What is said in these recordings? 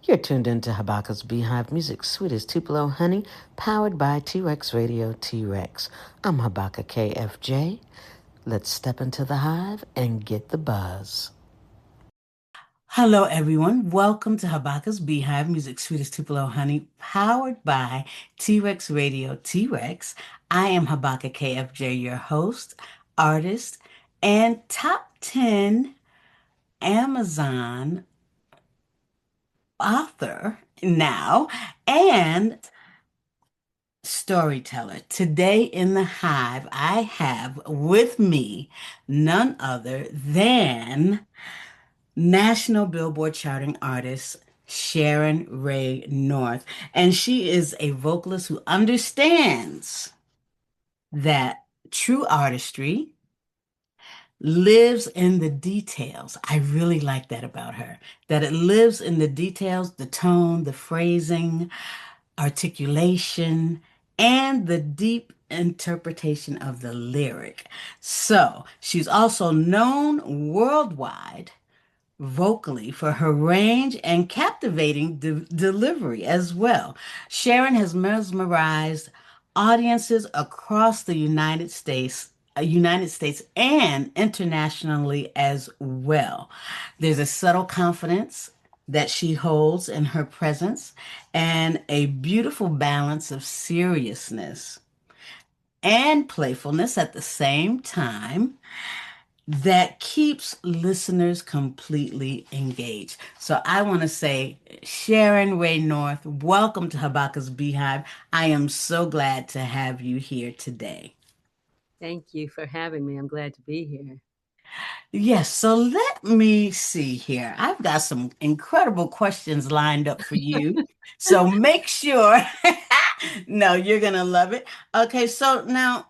You're tuned into Habaka's Beehive Music, sweet as Tupelo honey, powered by T-Rex Radio T-Rex. I'm Habaka KFJ. Let's step into the hive and get the buzz. Hello, everyone. Welcome to Habaka's Beehive Music, sweet as Tupelo honey, powered by T-Rex Radio T-Rex. I am Habaka KFJ, your host, artist, and top 10 Amazon author now, and storyteller. Today in the hive, I have with me none other than National Billboard charting artist Sharon Ray North. And she is a vocalist who understands that true artistry lives in the details. I really like that about her, that it lives in the details, the tone, the phrasing, articulation, and the deep interpretation of the lyric. So she's also known worldwide vocally for her range and captivating delivery as well. Sharon has mesmerized audiences across the United States and internationally as well. There's a subtle confidence that she holds in her presence and a beautiful balance of seriousness and playfulness at the same time that keeps listeners completely engaged. So I want to say, Sharon Ray North, welcome to Habaka's Beehive. I am so glad to have you here today. Thank you for having me. I'm glad to be here. Yes, so let me see here. I've got some incredible questions lined up for you. So make sure, no, you're going to love it. Okay, so now,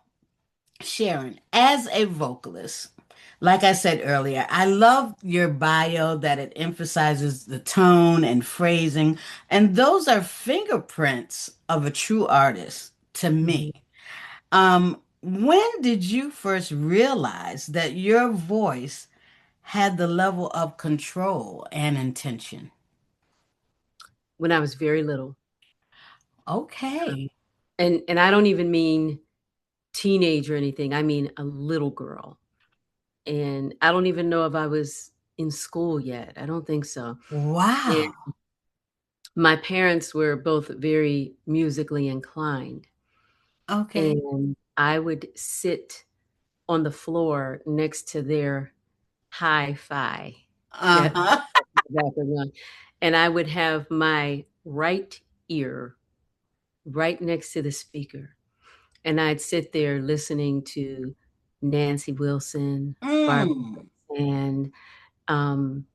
Sharon, as a vocalist, like I said earlier, I love your bio that it emphasizes the tone and phrasing, and those are fingerprints of a true artist to Mhm. me. When did you first realize that your voice had the level of control and intention? When I was very little. Okay. And I don't even mean teenage or anything. I mean a little girl. And I don't even know if I was in school yet. I don't think so. And Wow. my parents were both very musically inclined. Okay. And I would sit on the floor next to their hi-fi. That Uh-huh. exactly one. And I would have my right ear right next to the speaker. And I'd sit there listening to Nancy Wilson, Barbara Mm. and um,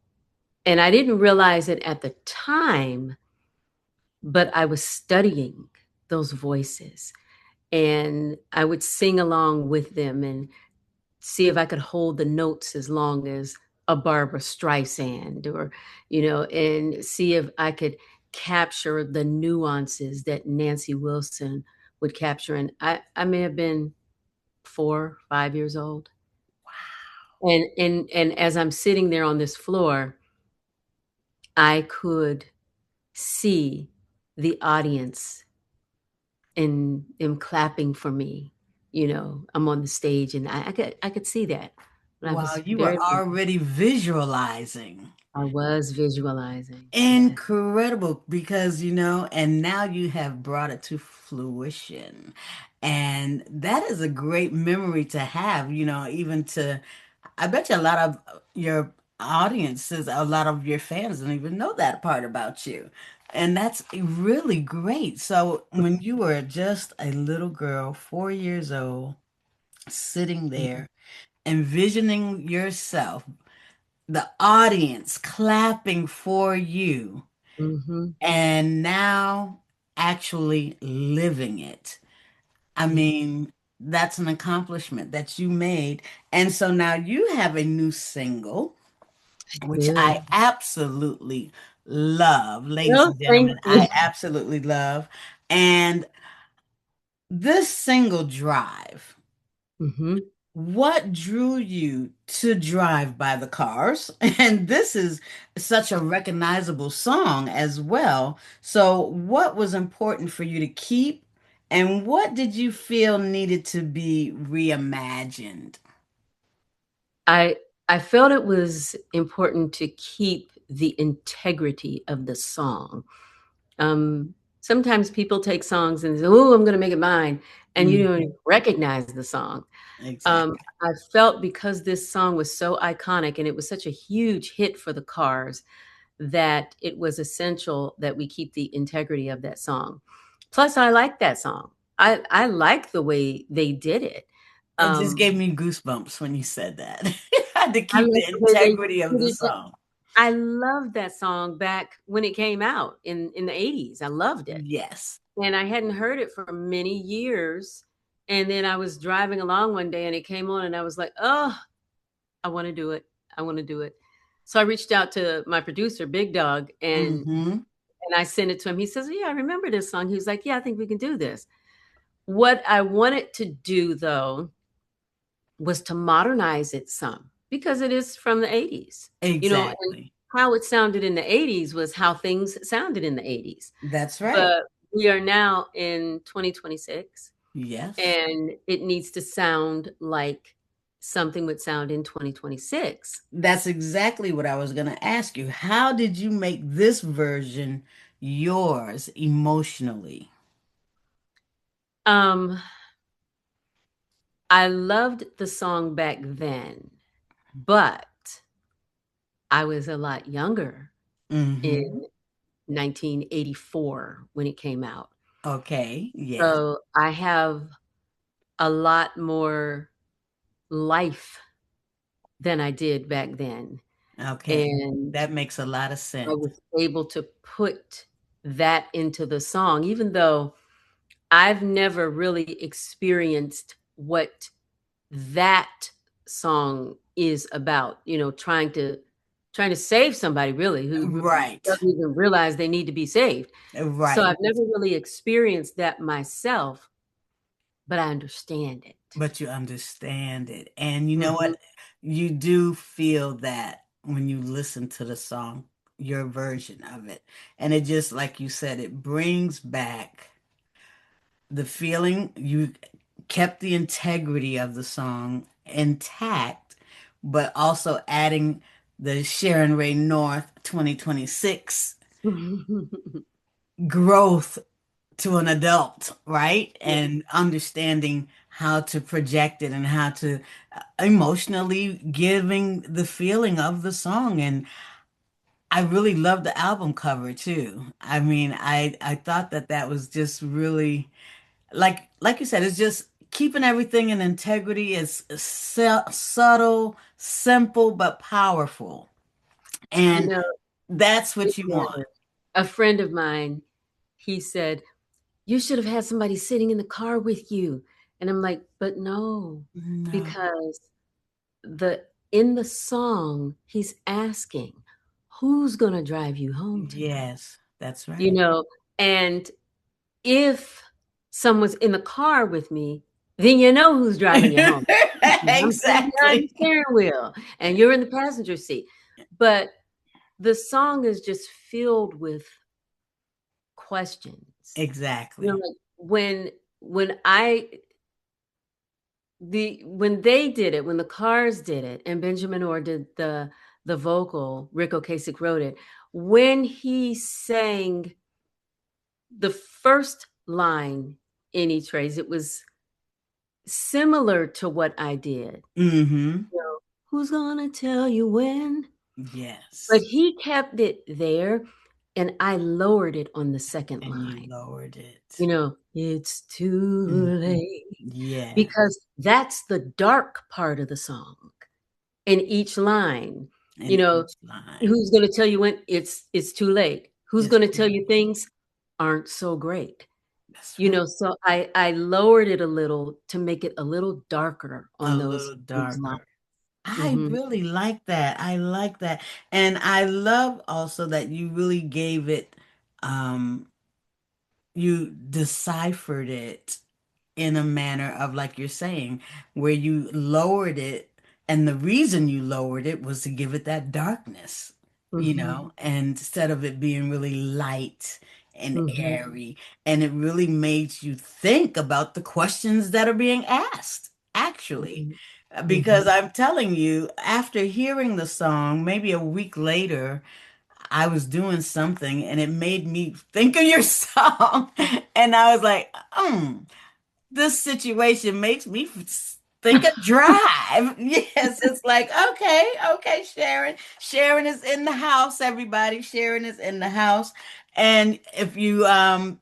and I didn't realize it at the time, but I was studying those voices, and I would sing along with them and see if I could hold the notes as long as a Barbara Streisand or, and see if I could capture the nuances that Nancy Wilson would capture. And I may have been 4, 5 years old. And as I'm sitting there on this floor, I could see the audience and clapping for me. I'm on the stage and I could see that when I Wow, was you were very little. already visualizing. I was visualizing, yeah. Incredible because, and now you have brought it to fruition. And that is a great memory to have, even to, I bet you a lot of your audiences, a lot of your fans don't even know that part about you. And that's really great. So when you were just a little girl, 4 years old, sitting Mhm, there, envisioning yourself, the audience clapping for you, mhm, and now actually living it. I yeah, mean, that's an accomplishment that you made. And so now you have a new single, I which do. I absolutely love. Ladies Well, and thank gentlemen, you. I absolutely love. And this single, Drive, Mhm. What drew you to Drive by the Cars? And this is such a recognizable song as well. So, what was important for you to keep, and what did you feel needed to be reimagined? I I felt it was important to keep the integrity of the song. Sometimes people take songs and say, "Oh, I'm gonna make it mine," and you don't Mhm. even recognize the song. Exactly. I felt because this song was so iconic and it was such a huge hit for the Cars that it was essential that we keep the integrity of that song. Plus, I like that song. I like the way they did it. It just Um, gave me goosebumps when you said that. Had to I keep like the the way they integrity of did the it. song. I loved that song back when it came out in the '80s. I loved it. Yes. And I hadn't heard it for many years. And then I was driving along one day and it came on and I was like, "Oh, I wanna do it. I wanna do it." So I reached out to my producer, Big Dog, Hmm. and I sent it to him. He says, "Yeah, I remember this song." He was like, "Yeah, I think we can do this." What I wanted to do though was to modernize it some because it is from the '80s, and Exactly. how it sounded in the '80s was how things sounded in the '80s. That's right. But we are now in 2026 Yes. and it needs to sound like something would sound in 2026. That's exactly what I was going to ask you. How did you make this version yours emotionally? Um, I loved the song back then, but I was a lot younger Hmm. in 1984 when it came out. Okay. Yes. So I have a lot more life than I did back then. Okay. And That makes a lot of I sense. was able to put that into the song, even though I've never really experienced what that song is about, trying to save somebody really who Right. doesn't even realize they need to be saved. So Right. I've never really experienced that myself, but I understand it. But you understand it. And you know Mhm. what? You do feel that when you listen to the song, your version of it. And it just, like you said, it brings back the feeling. You kept the integrity of the song intact, but also adding the Sharon Ray North 2026 growth to an adult, right? Yeah. And understanding how to project it and how to emotionally giving the feeling of the song. And I really love the album cover too. I mean, I thought that that was just really like you said, it's just keeping everything in integrity. Is subtle, simple, but powerful. You And know, that's it what you want. was a friend of mine, he said, "You should have had somebody sitting in the car with you." And I'm like, "But no, No. because the in the song, he's asking, "Who's gonna drive you home tonight?" Yes, that's You right. know, and if someone's in the car with me, then you know who's driving you home. I'm sitting behind the Exactly. steering wheel and you're in the passenger seat. But the song is just filled with questions. Exactly. Like when I when they did it, when the Cars did it, and Benjamin Orr did the vocal, Rick Ocasek wrote it. When he sang the first line in each phrase, it was similar to what I did. Mm-hmm. You know, "Who's gonna tell you when?" But Yes. he kept it there, and I lowered it on the second And you line. lowered it. "It's too Mhm. late," Yeah. because that's the dark part of the song in each line. You In know, each line. "Who's gonna tell you when it's too late? Who's It's gonna too tell you late. things aren't so great?" That's right. So I lowered it a little to make it a little darker A on little those lines. darker. I Mhm. really like that. I like that. And I love also that you really gave it, you deciphered it in a manner of, like you're saying, where you lowered it, and the reason you lowered it was to give it that darkness, Mm-hmm. and instead of it being really light and Mm-hmm. airy, and it really made you think about the questions that are being asked, actually. Mm-hmm. Because Mm-hmm. I'm telling you, after hearing the song, maybe a week later, I was doing something and it made me think of your song. And I was like, this situation makes me think of Drive. Yes, it's like, okay, okay, Sharon. Sharon is in the house, everybody. Sharon is in the house. And if you, I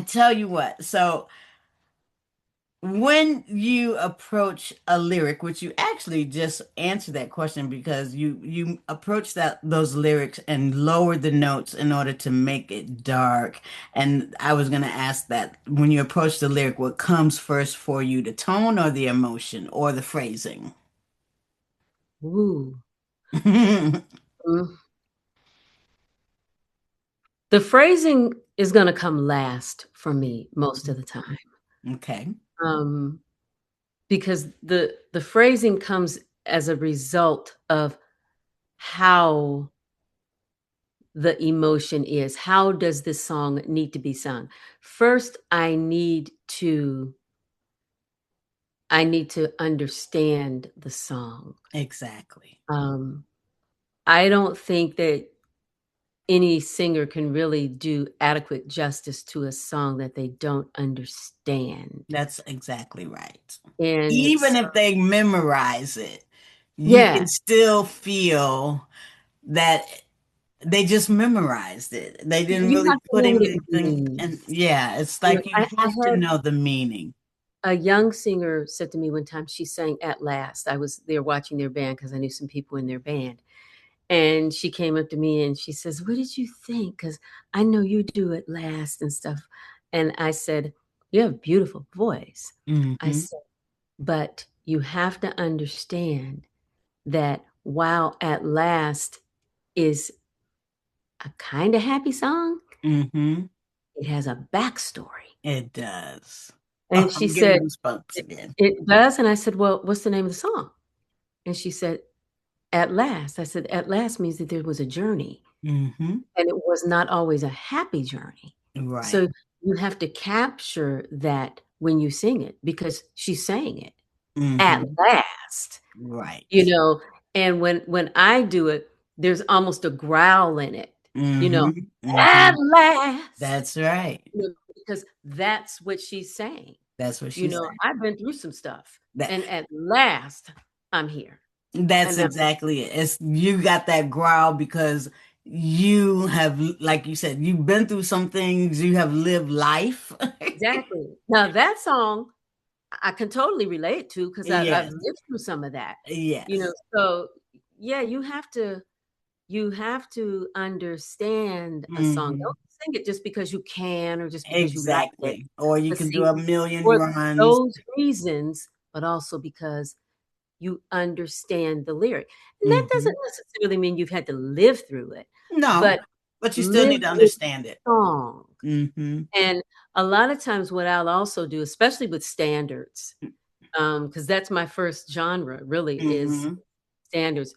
tell you what, so when you approach a lyric, which you actually just answered that question because you approach those lyrics and lower the notes in order to make it dark. And I was going to ask that when you approach the lyric, what comes first for you, the tone or the emotion or the phrasing? Ooh. Mm. The phrasing is going to come last for me most of the time. Okay. Um, because the phrasing comes as a result of how the emotion is. How does this song need to be sung? First, I need to understand the song. Exactly. Um, I don't think that any singer can really do adequate justice to a song that they don't understand. That's exactly right. And Even so, if they memorize it, you yeah, can still feel that they just memorized it. They didn't you really have to put know what it anything, and means. yeah, it's You know, like you I have to had know the meaning. a young singer said to me one time, she sang At Last. I was there watching their band because I knew some people in their band. And she came up to me and she says, "What did you think? Because I know you do At Last and stuff." And I said, "You have a beautiful voice." I Hmm. said, "But you have to understand that while At Last is a kind of happy song, Hmm. it has a backstory." It does. Oh, And she I'm getting said, goosebumps "It again. it does?" And I said, "Well, what's the name of the song?" And she said, "At Last." I said, "At last means that there was a journey, Hmm. and it was not always a happy journey." Right. So you have to capture that when you sing it because she's saying it, "At Hmm. last," you Right. know? And when I do it, there's almost a growl in it, you know, Hmm. "At Hmm. last," That's right. because that's what she's saying. That's what You she know, said. "I've been through some stuff, That and at last, I'm here, that's and I'm." exactly it. It's you got that growl because you have, like you said, you've been through some things, you have lived life. Exactly. Now that song, I can totally relate to because I've Yes. lived through some of that, you know, Yes. so, yeah, you have to understand a song. Hmm. Don't sing it just because you can or just because you like it, Exactly. Or you but can do sing a million for runs. those reasons, but also because you understand the lyric. And that Hmm. doesn't necessarily mean you've had to live through it, No, but but you still live need to with understand it. the song. Hmm. And a lot of times what I'll also do, especially with standards, because that's my first genre really is Hmm. standards,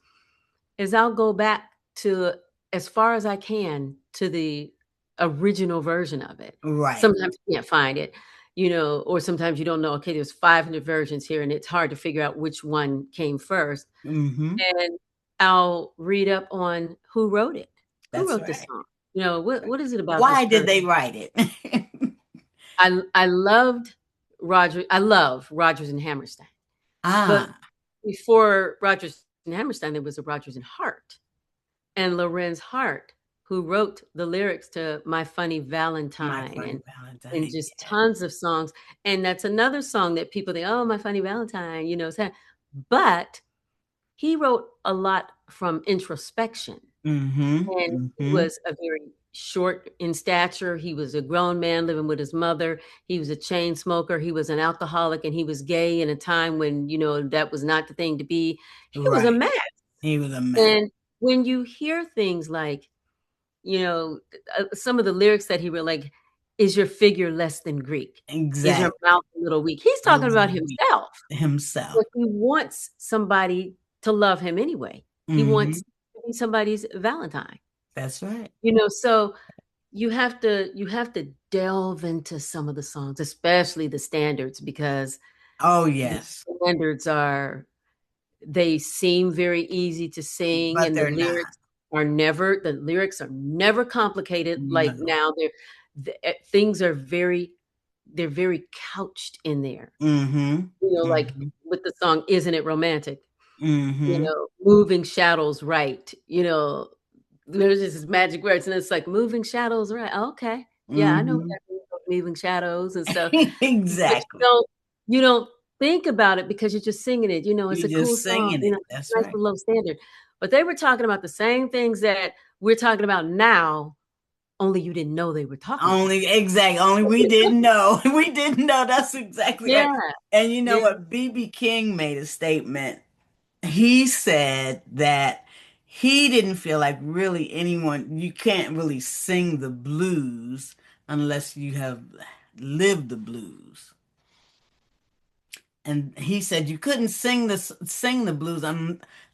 is I'll go back to as far as I can to the original version of it. Right. Sometimes you can't find it, you know, or sometimes you don't know, okay, there's 500 versions here and it's hard to figure out which one came first. Hmm. And I'll read up on who wrote it. Who That's wrote this right. song? You know, what is it about this Why did person? they write it? I loved I love Rodgers and Hammerstein. But Ah, before Rodgers and Hammerstein, there was a Rodgers and Hart, and Lorenz Hart, who wrote the lyrics to My Funny My Valentine Funny and Valentine. just Yeah. tons of songs. And that's another song that people think, "Oh, My Funny Valentine," you know, but he wrote a lot from introspection. Hmm. And he Hmm. was a very short in stature. He was a grown man living with his mother. He was a chain smoker. He was an alcoholic and he was gay in a time when, you know, that was not the thing to be. He was a Right. mess. He was a mess. And when you hear things like, you know, some of the lyrics that he wrote, like, is your figure less than Greek? Is your Exactly. mouth a little weak? He's A talking about little weak. himself, Himself. but he wants somebody to love him anyway. He Hmm. wants to be somebody's Valentine. That's right. So you have to delve into some of the songs, especially the standards, because Oh, the yes. standards they seem very easy to sing, But and they're not. the lyrics are never complicated like No. now. Things are they're very couched in there. Hmm. Like Hmm. with the song "Isn't It Romantic?" Hmm. Moving shadows right. There's just this magic words, and it's like moving shadows right. Okay, yeah, I know what Hmm. that means, moving shadows and stuff. But you Exactly. don't you don't think about it because you're just singing it. It's a You're cool just song. singing it. That's Nice right. and low standard. But they were talking about the same things that we're talking about now. Only you didn't know they were talking about. Only exactly. Only we didn't know. We didn't know. That's exactly right. Yeah, And you know yeah. what? BB King made a statement. He said that he didn't feel like really anyone, you can't really sing the blues unless you have lived the blues. And he said you couldn't sing the blues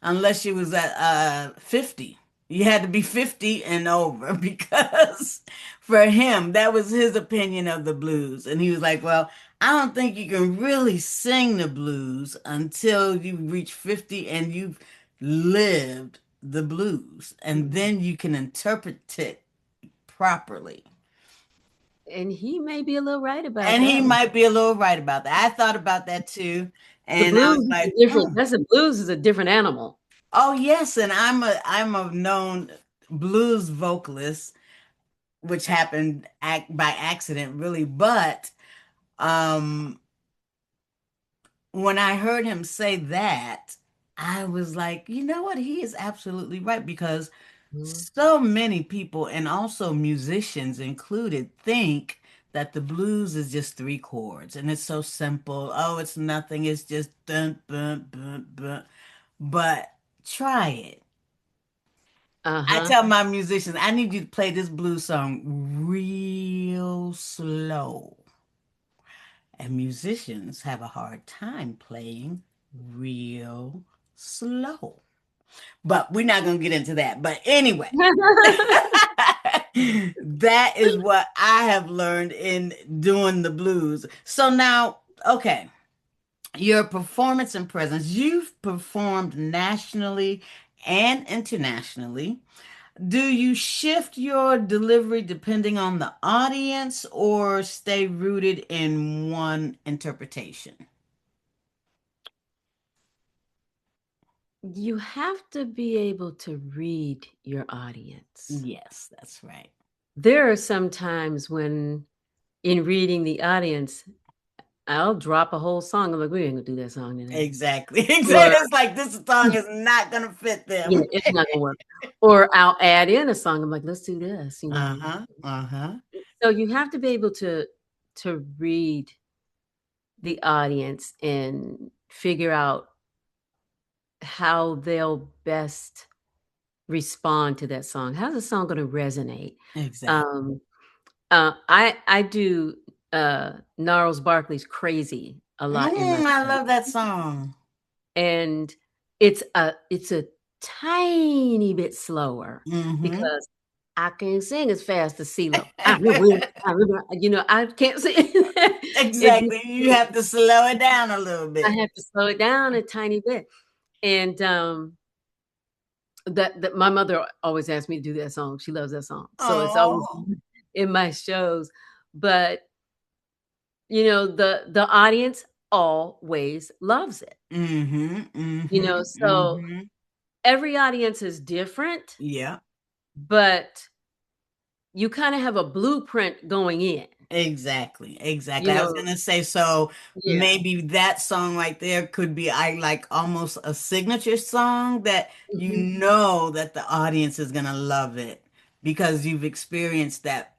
unless you was at 50. You had to be 50 and over because for him that was his opinion of the blues. And he was like, well, I don't think you can really sing the blues until you reach 50 and you've lived the blues, and Mhm. then you can interpret it properly. And he may be a little right about And he that. might be a little right about that. I thought about that too. The And I blues was is like, a different. That's a blues is a different animal. oh yes, and I'm a known blues vocalist, which happened by accident, really. But um, when I heard him say that, I was like, you know what? He is absolutely right because Mhm. so many people, and also musicians included, think that the blues is just three chords and it's so simple. Oh, it's nothing. It's just dun, dun, dun, dun. But try it. I Uh-huh. tell my musicians, I need you to play this blues song real slow. And musicians have a hard time playing real slow. But we're not going to get into that. But anyway, that is what I have learned in doing the blues. So now, okay, your performance and presence, you've performed nationally and internationally. Do you shift your delivery depending on the audience or stay rooted in one interpretation? You have to be able to read your audience. Yes, that's right. There are some times when, in reading the audience, I'll drop a whole song. I'm like, we ain't gonna do that song today. Exactly. Exactly. Or It's like this song is not going to fit yeah, them. it's not gonna work. Or I'll add in a song. I'm like, let's do this. Uh-huh. Uh-huh. So you have to be able to read the audience and figure out how they'll best respond to that song. How's the song gonna resonate? Exactly. Um, I do, Gnarls Barkley's "Crazy" a lot in my I show, love that song. and it's a tiny bit slower Mm-hmm. because I can't sing as fast as CeeLo. I can't sing. It just Exactly. You have to slow it down a little I bit. have to slow it down a tiny bit, and, that my mother always asked me to do that song. She loves that song, so it's always Oh. in my shows, but the audience always loves it. Mm-hmm. Mm-hmm. So Mm-hmm. every audience is different, Yeah. but you kind of have a blueprint going in. Exactly, exactly. You I was know, gonna say, so yeah. maybe that song right there could be I like almost a signature song that you Mhm. know that the audience is gonna love it because you've experienced that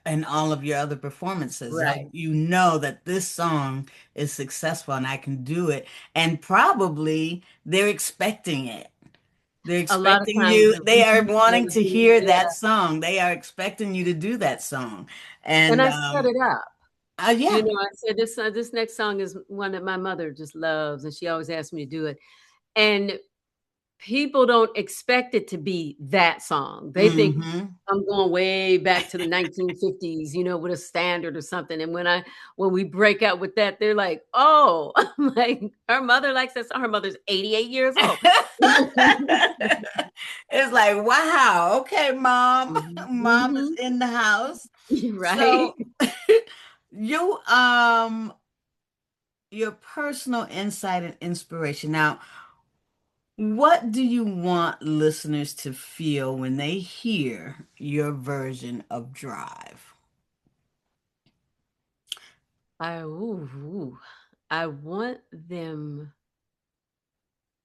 in all of your other performances. Like Right. you know that this song is successful and I can do it, and probably they're expecting it. They're A lot of expecting times you. They are wanting to hear yeah, that song. They are expecting you to do that song. and And I set it up. yeah. I said, "This next song is one that my mother just loves, and she always asks me to do it." And people don't expect it to be that song. They think Mm-hmm. I'm going way back to the 1950s, with a standard or something. And when we break out with that, they're like, "Oh," I'm like, "Her mother likes that song. Her mother's 88 years old." It's like, wow, okay, mom. Mhm, Mom is mhm. in the house. Right? So you your personal insight and inspiration. Now, what do you want listeners to feel when they hear your version of Drive? Ooh. I want them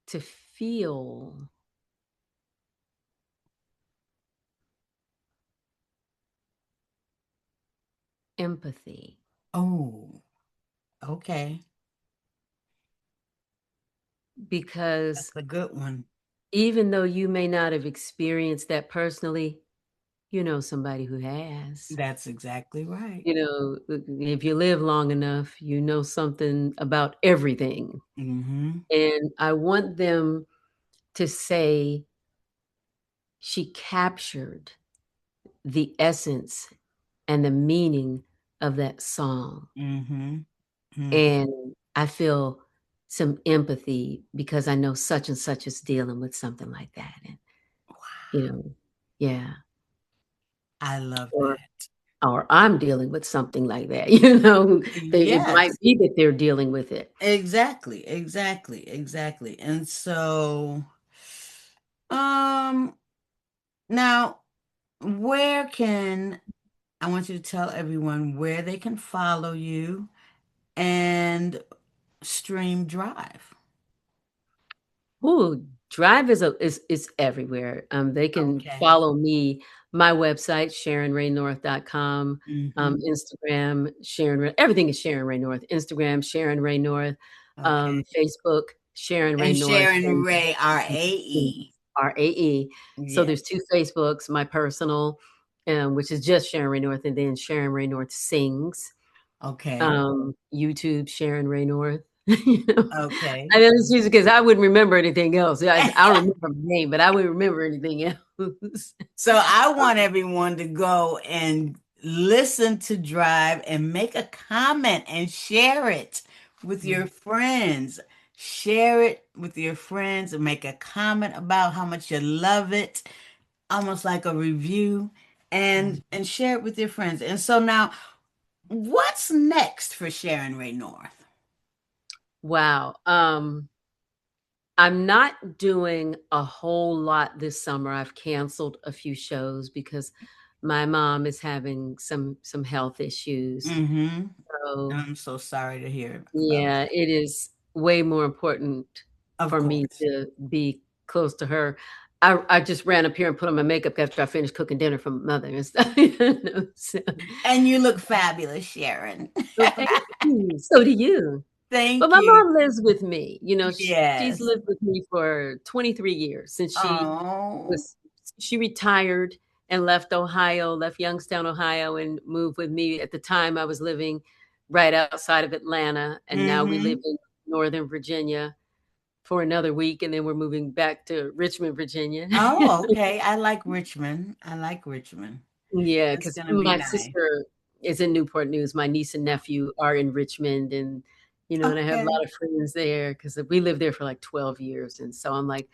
to feel empathy Oh, okay. That's because a good one. even though you may not have experienced that personally, you know somebody who has. That's exactly right. If you live long enough, you know something about everything. Mm-hmm. And I want them to say she captured the essence and the meaning of that song. Mm-hmm. Mm-hmm. And I feel some empathy because I know such and such is dealing with something like that. And, you know, yeah. I love Or that. or I'm dealing with something like that, it might Yes, be that they're dealing with it. exactly, exactly, exactly. And so, um, now where can I want you to tell everyone where they can follow you and stream Drive. Ooh, Drive is everywhere. They can Okay. follow me, my website, SharonRayNorth.com, Mm-hmm. Instagram, everything is Sharon Ray North. Instagram, Sharon Ray North, Okay. Facebook, Sharon Ray And North, Sharon and Ray, RAE. RAE. So Yes. there's 2 Facebooks, my personal, which is just Sharon Ray North, and then Sharon Ray North Sings. Okay. YouTube, Sharon Ray North. You know? Okay. I know it's just because I wouldn't remember anything else. I remember my name, but I wouldn't remember anything else. So I want everyone to go and listen to Drive and make a comment and share it with your Mm, friends. Share it with your friends and make a comment about how much you love it, almost like a review, mm. and share it with your friends. And so now, what's next for Sharon Ray North? Wow. I'm not doing a whole lot this summer. I've canceled a few shows because my mom is having some health issues. Mm-hmm. So I'm so sorry to hear about yeah, that. it is way more important Of for me course. to be close to her. I just ran up here and put on my makeup after I finished cooking dinner for my mother and stuff, so And you look fabulous, Sharon. well, thank you. So do you. But Thank my you. mom lives with me, she's Yes. lived with me for 23 years since Oh. was she retired and left Youngstown, Ohio, and moved with me. At the time, I was living right outside of Atlanta, and now we live Mm-hmm. in Northern Virginia for another week, and then we're moving back to Richmond, Virginia. Oh, okay. I like Richmond. I like Richmond. Yeah, That's because gonna be my nice. sister is in Newport News. My niece and nephew are in Richmond, and and I have a Okay. lot of friends there because we lived there for like 12 years, and so I'm like,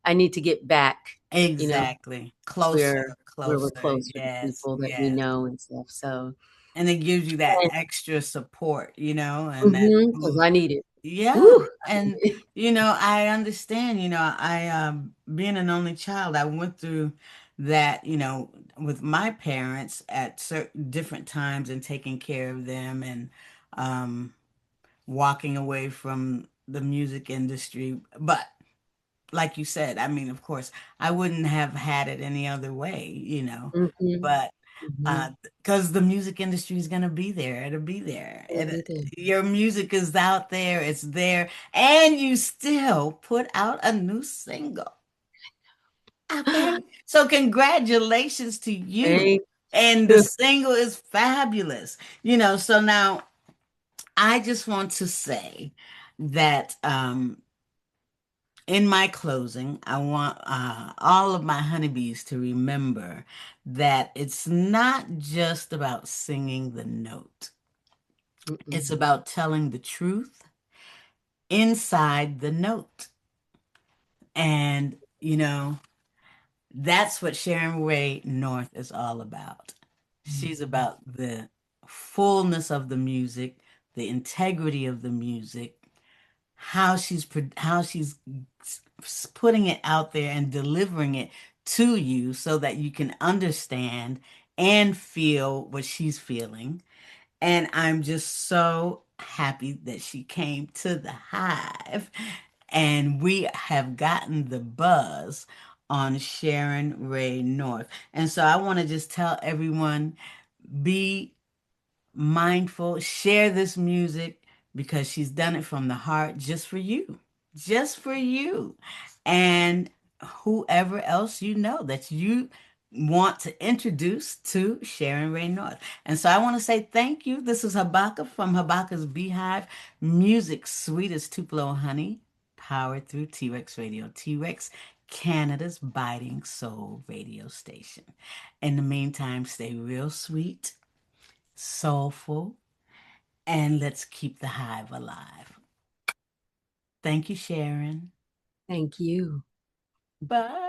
I need to get back, you know, Exactly. where Closer, we're closer. closer to Yes, people that we yes. know and stuff. So, And it gives you that and extra support, and that because I boost. need it. Yeah. Woo! And I understand, I being an only child, I went through that, with my parents at certain different times and taking care of them and um walking away from the music industry. But like you said, I mean, of course, I wouldn't have had it any other way, Mhm, but mhm. because the music industry is going to be there, it'll be there. It'll be there. Your music is out there, it's there, and you still put out a new single. Okay. So congratulations to you. Thank And the you. single is fabulous. So now I just want to say that in my closing, I want all of my honeybees to remember that it's not just about singing the note. It's Mm-mm. about telling the truth inside the note. And, that's what Sharon Ray North is all about. She's about the fullness of the music, the integrity of the music, how she's putting it out there and delivering it to you so that you can understand and feel what she's feeling. And I'm just so happy that she came to the hive and we have gotten the buzz on Sharon Ray North. And so I want to just tell everyone, be mindful, share this music because she's done it from the heart just for you, just for you, and whoever else that you want to introduce to Sharon Ray North. And so I want to say thank you. This is Habaka from Habaka's Beehive, music sweet as Tupelo honey, powered through T-Rex Radio. T-Rex, Canada's biting soul radio station. In the meantime, stay real sweet, soulful, and let's keep the hive alive. Thank you, Sharon. Thank you. Bye.